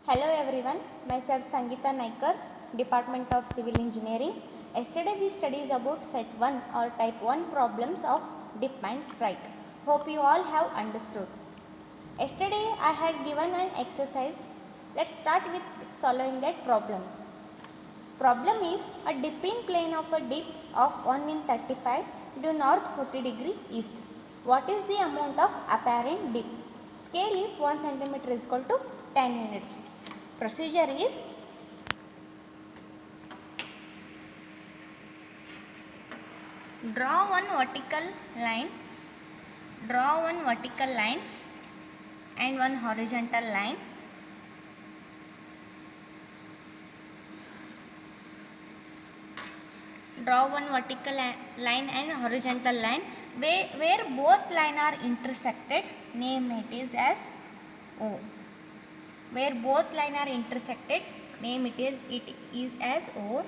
Hello everyone, myself Sangeeta Naikar, Department of Civil Engineering. Yesterday we studied about set 1 or type 1 problems of dip and strike. Hope you all have understood. Yesterday I had given an exercise. Let's start with solving that problems. Problem is a dipping plane of a dip of 1 in 35 due north 40 degree east. What is the amount of apparent dip? Scale is 1 centimeter is equal to 10 units. Procedure is draw one vertical line and one horizontal line. Draw one vertical line and horizontal line where both lines are intersected. Name it is as O. Where both lines are intersected, name it is as O.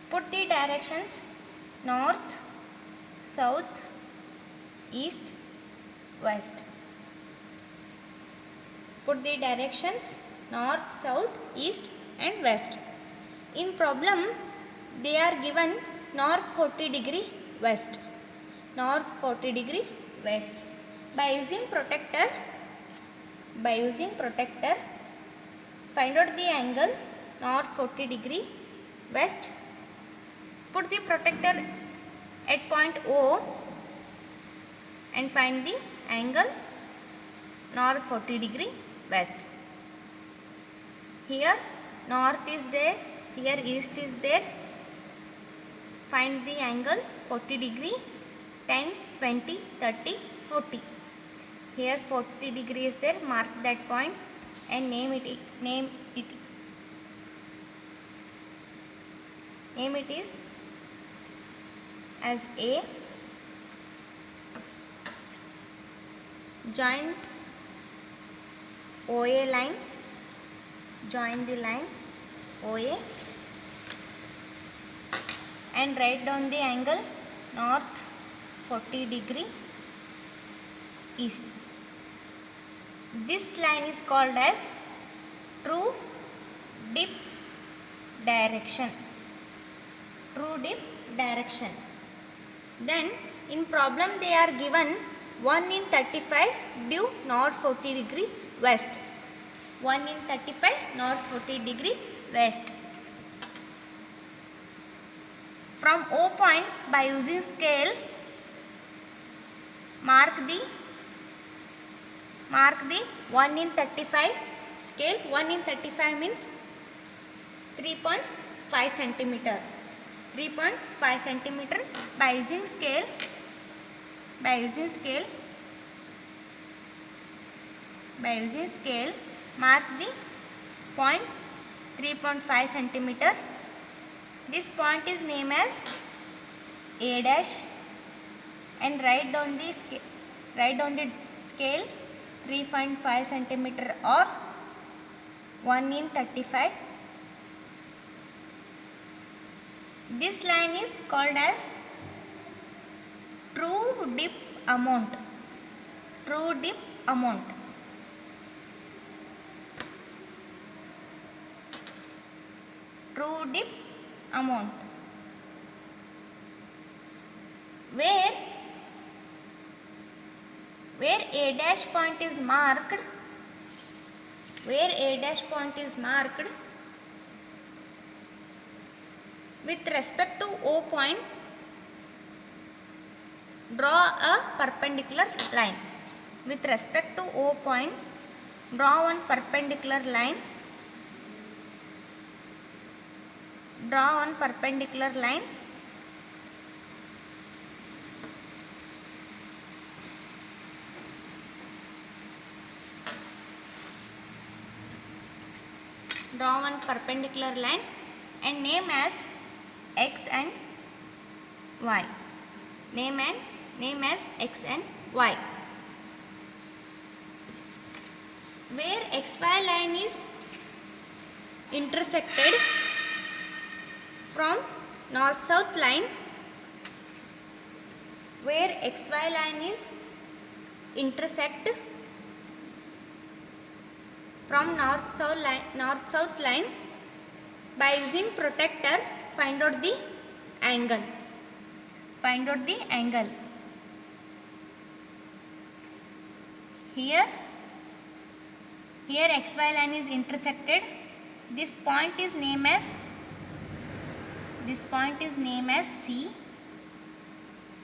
Put the directions north, south, east, west. Put the directions north, south, east and west. In problem, they are given north 40 degree west. North 40 degree west. By using protractor, find out the angle north 40 degree west. Put the protractor at point O and find the angle north 40 degree west. Here north is there, here east is there. Find the angle 40 degree, 10, 20, 30, 40. Here 40 degree is there, mark that point and name it is as A. Join OA line, join the line OA and write down the angle north 40 degree east. This line is called as true dip direction. True dip direction. Then in problem they are given 1 in 35 due north 40 degree west. 1 in 35 north 40 degree west. From O point by using scale mark the 1 in 35 scale. 1 in 35 means 3.5 centimeter. 3.5 centimeter by using scale. Mark the point 3.5 centimeter. This point is named as A dash and write down the scale 3.5 centimeter or 1 in 35. This line is called as true dip amount. True dip amount. True dip amount. Where A dash point is marked, with respect to O point, draw a perpendicular line. With respect to O point, draw one perpendicular line. Draw one perpendicular line. Draw one perpendicular line and name as X and Y. Name as X and Y. Where XY line is intersected from north-south line, where XY line is intersect from north south line. By using protractor, find out the angle. Find out the angle. Here XY line is intersected. This point is named as C,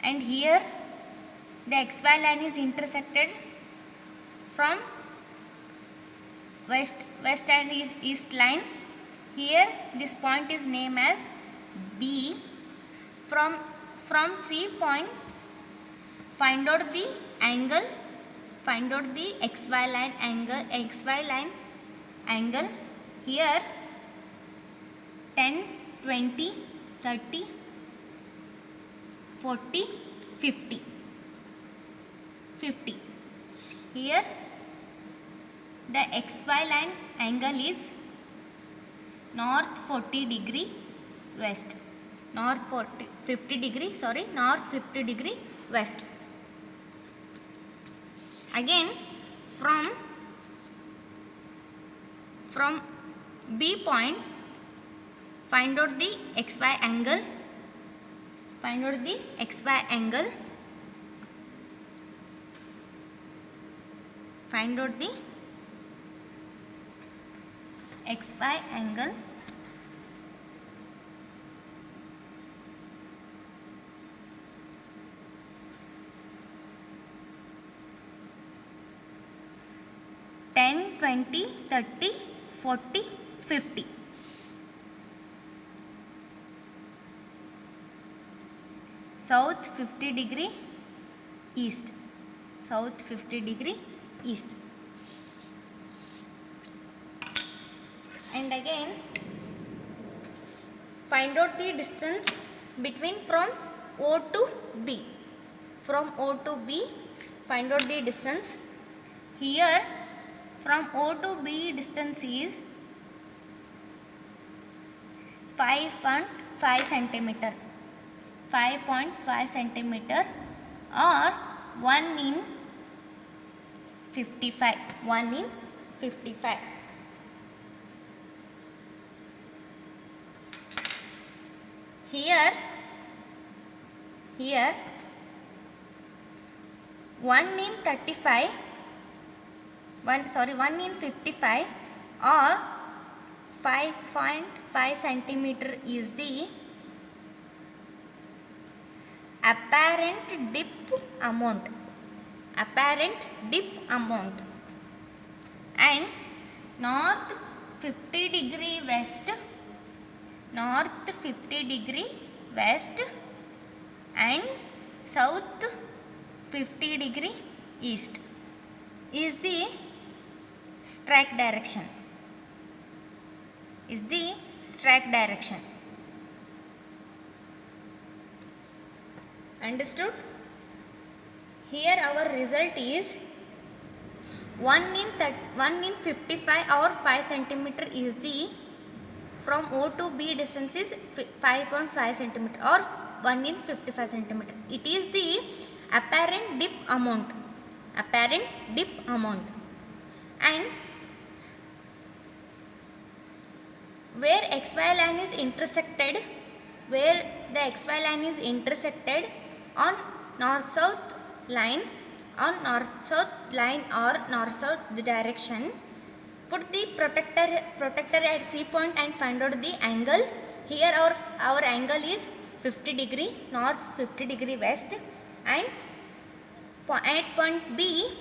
and here the XY line is intersected from west and east line. Here this point is named as B. From C point, find out the angle. Find out the XY line angle. Here 10, 20, 30, 40, 50. Here the XY line angle is north 40 degree west. North 50 degree west. Again, from B point, find out the XY angle. Find out the XY angle. Find out the XY angle. Ten, 20, 30, 40, 50. South 50 degree east. South 50 degree east. And again, find out the distance between from O to B. From O to B, find out the distance. Here from O to B distance is 5.5 centimeter. 5.5 centimeter or 1 in 55. 1 in 55. Here 1 in 35. 1 in 55 or 5.5 centimeter is the apparent dip amount. And north 50 degree west and south 50 degree east is the strike direction. Understood? Here our result is 1 in 55 or 5 centimeter is the from O to B distance is 5.5 centimeter or 1 in 55 centimeter. It is the apparent dip amount. And where XY line is intersected, on north south line or north south direction, put the protector at C point and find out the angle. Here our angle is 50 degree north, 50 degree west, and at point B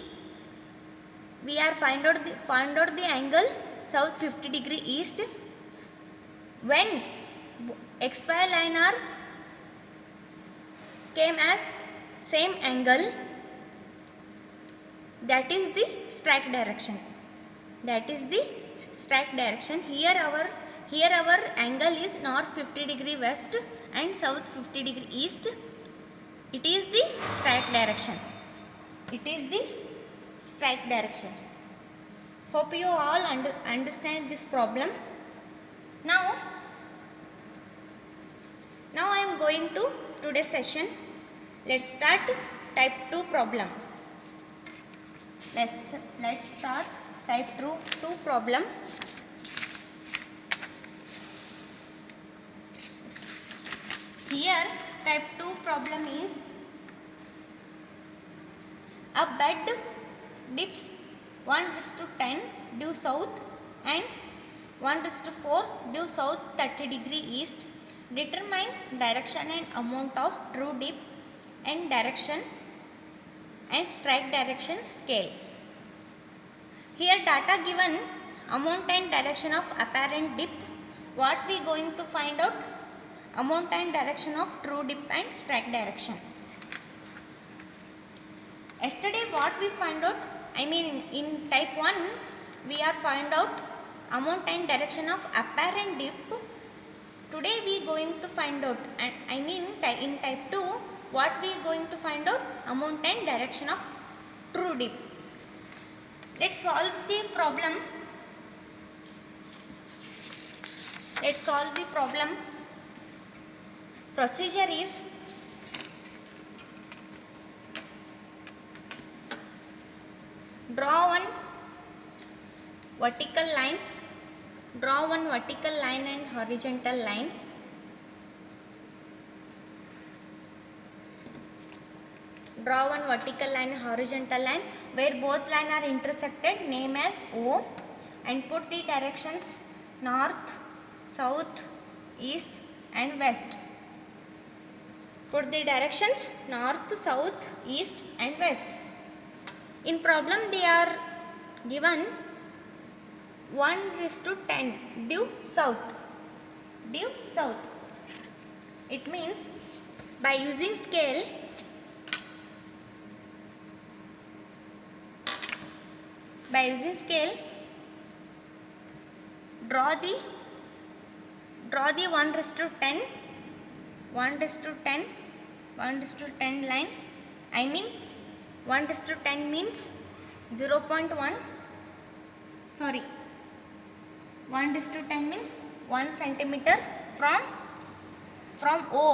we are find out the angle south 50 degree east. When XY line are came as same angle, that is the strike direction. Here our angle is north 50 degree west and south 50 degree east. It is the strike direction. Hope you all understand this problem. Now I am going to today's session. Let's start type 2 problem. Let's start type 2 problem. Here type 2 problem is a bed dips 1:10 due south and 1:4 due south 30° east. Determine direction and amount of true dip and direction and strike direction scale. Here data given, amount and direction of apparent dip. What we going to find out? Amount and direction of true dip and strike direction. Yesterday what we find out, in type 1 we are find out amount and direction of apparent dip. Today we going to find out, in type 2 what we going to find out? Amount and direction of true dip. Let's solve the problem. Let's solve the problem. Procedure is draw one vertical line and horizontal line. Draw one vertical line and horizontal line where both lines are intersected, name as O, and put the directions north, south, east and west. Put the directions north, south, east and west. In problem they are given 1:10 due south. It means by using scale, draw the 1:10 line. 1:10 means 0.1. 1:10 means 1 centimeter from O.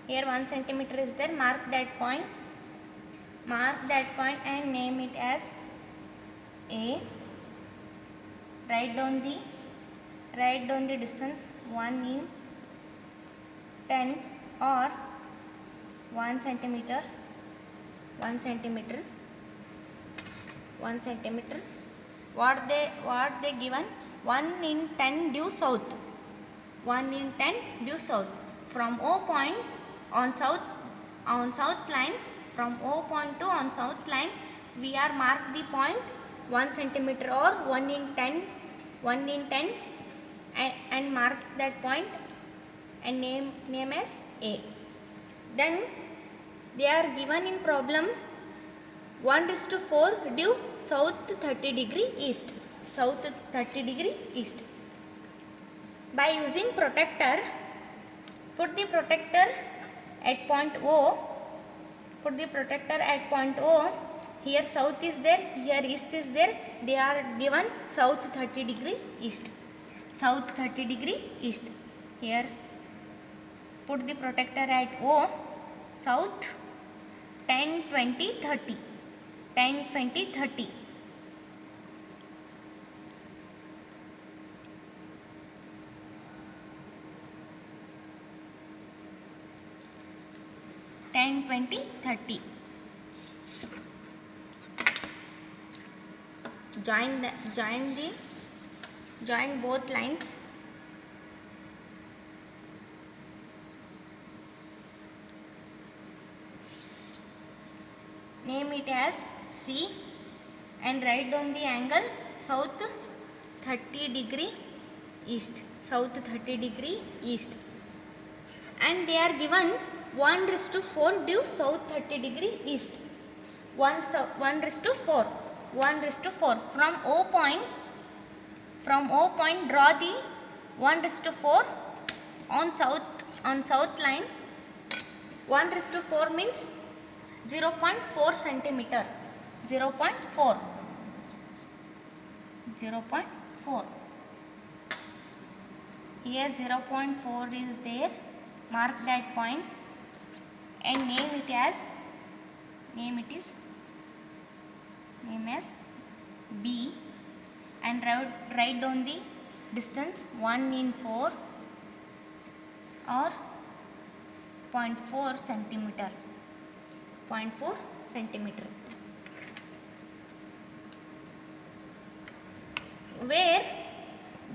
Here 1 centimeter is there. Mark that point and name it as A. Write down the distance 1 in 10 or 1 centimeter. What they given? 1 in 10 due south. From O point on south line, from O point to on south line, we are mark the point 1 centimeter or 1 in 10 and mark that point and name as A. Then they are given in problem 1:4 due south 30° east. By using protractor, put the protractor at point O. Here south is there, here east is there. They are given south 30° east. Here put the protractor at O, south 10, 20, 30. 10, 20, 30. Join both lines. Name it as C and write down the angle south 30° east. And they are given 1:4 due south 30° east. 1:4. From O point draw the 1:4 on south line. 1:4 means 0.4 centimeter. 0.4. here 0.4 is there, mark that point and name it as B, and write down the distance 1 in 4 or 0.4 centimeter. 0.4 centimeter. Where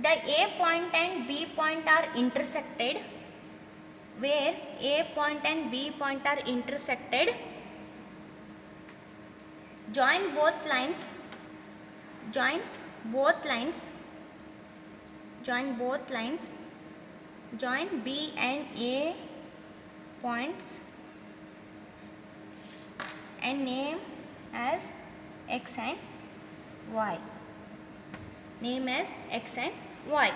the A point and B point are intersected, where A point and B point are intersected, join both lines, join B and A points and name as X and Y. Name as X and Y.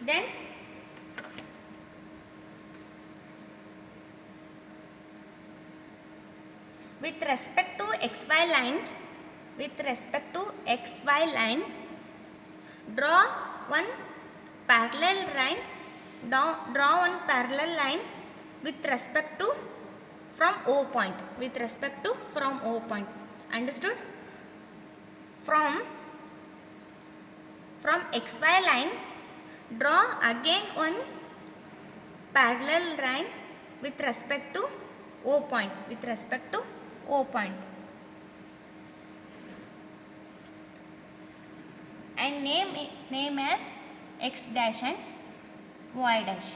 Then with respect to XY line, draw one parallel line with respect to from O point, understood? From XY line, draw again one parallel line with respect to O point, and name as X dash and Y dash.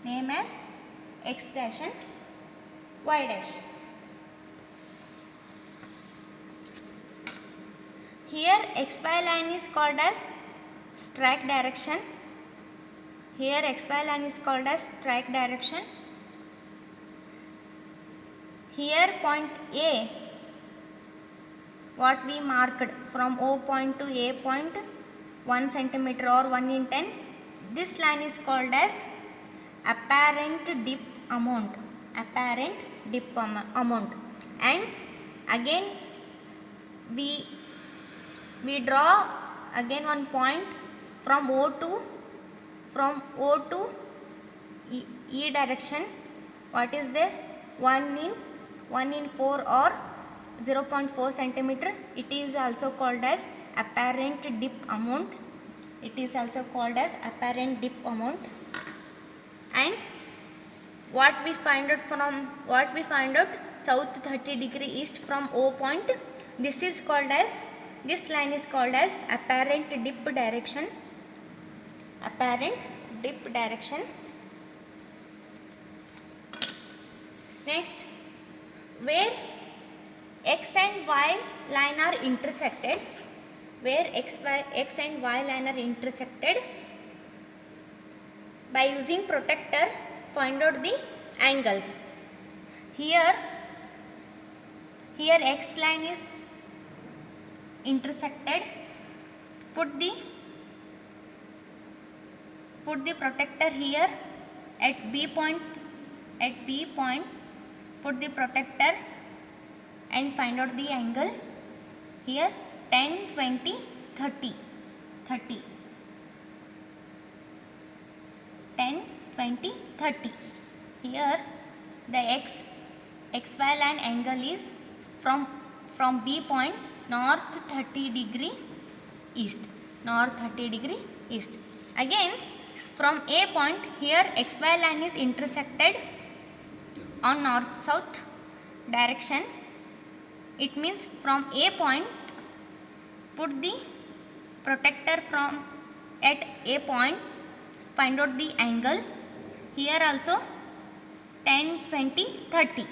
Name as X dash and Y dash. Here XY line is called as strike direction. Here XY line is called as strike direction. Here point A, what we marked from O point to A point 1 centimeter or 1 in 10, this line is called as apparent dip amount. And again we draw again one point from O to E direction. What is there? 1 in 4 or 0.4 centimeter. It is also called as apparent dip amount. And what we find out south 30 degree east from O point, this line is called as apparent dip direction. Next, where X and Y line are intersected, by using protractor find out the angles. Here X line is intersected. Put the protractor here at B point. Put the protractor and find out the angle. Here 10, 20, 30. 10, 20, 30. Here the XY line angle is from B point north 30 degree east. Again from A point, here XY line is intersected on north south direction. It means from A point, put the protractor at A point, find out the angle. Here also 10, 20, 30.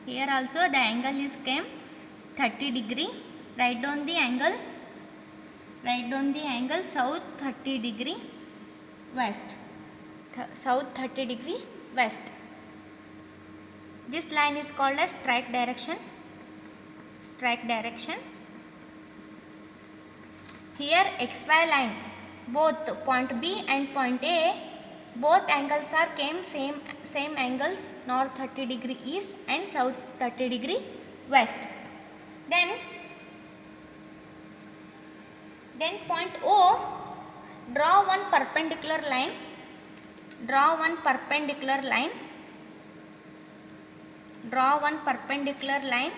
Here also the angle is came 30 degree. Write down the angle south 30 degree west. This line is called as strike direction. Here XY line, both point B and point A, both angles are same angles, north 30 degree east and south 30 degree west. Then Then point O, draw one perpendicular line. Draw one perpendicular line. Draw one perpendicular line.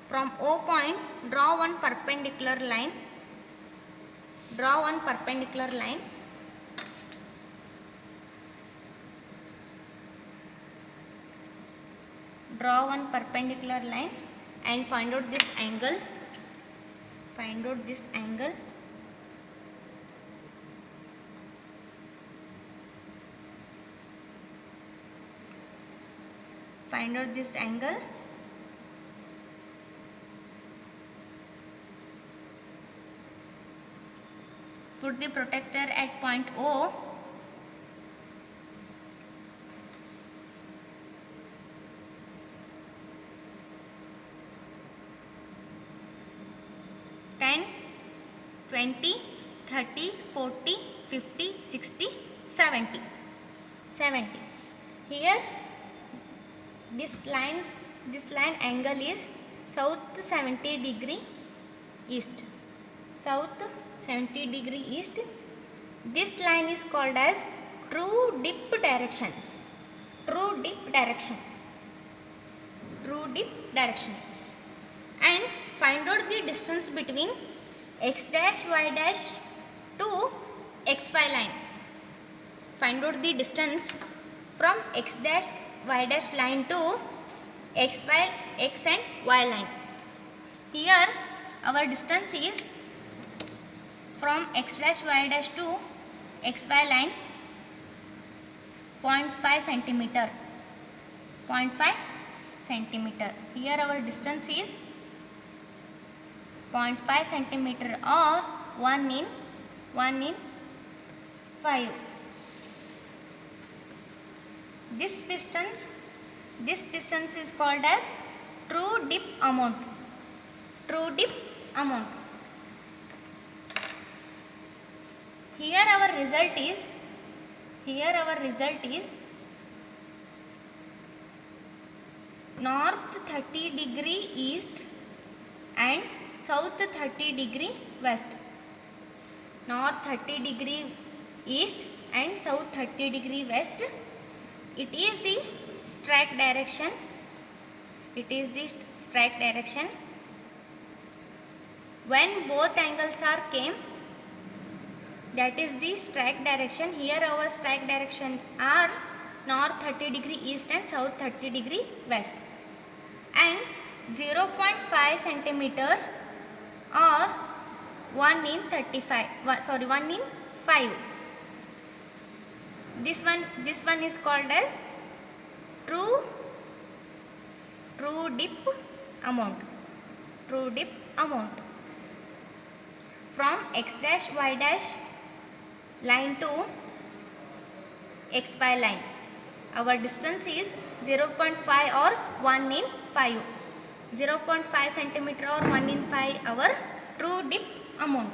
From O point, draw one perpendicular line. Draw one perpendicular line. Draw one perpendicular line and find out this angle. Find out this angle. Find out this angle. Put the protector at point O. Ten, 20, 30, 40, 50, 60, 70. 70. Here this line angle is south 70 degree east. South 70 degree east. This line is called as true dip direction. True dip direction. True dip direction. And find out the distance between x dash y dash to xy line. Find out the distance from x dash y dash line to x and y line. Here our distance is from x dash y dash to xy line 0.5 centimeter. 0.5 centimeter. Here our distance is 0.5 centimeter or 1 in 5. This distance is called as true dip amount. True dip amount. Here our result is north 30 degree east and south 30 degree west. North 30 degree east and south 30 degree west. It is the strike direction. It is the strike direction. When both angles are came, that is the strike direction. Here our strike direction are north 30 degree east and south 30 degree west. And 0.5 centimeter or 1 in 5. This one is called as true dip amount. True dip amount. From x dash y dash line to xy line. Our distance is 0.5 or 1 in 5. 0.5 centimeter or 1 in 5 our true dip amount.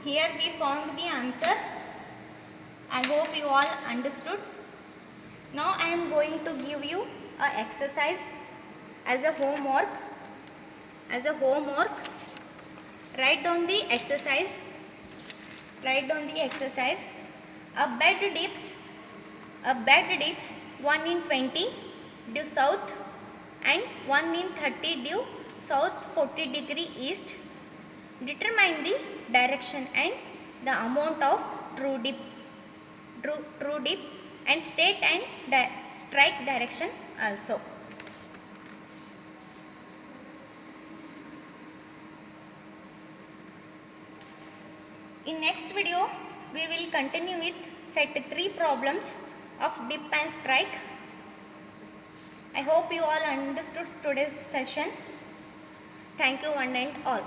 Here we found the answer. I hope you all understood. Now I am going to give you an exercise as a homework. Write down the exercise. A bed dips 1 in 20 due south and 1 in 30 due south 40 degree east. Determine the direction and the amount of true dip and state and strike direction also. In next video, we will continue with set 3 problems of dip and strike. I hope you all understood today's session. Thank you one and all.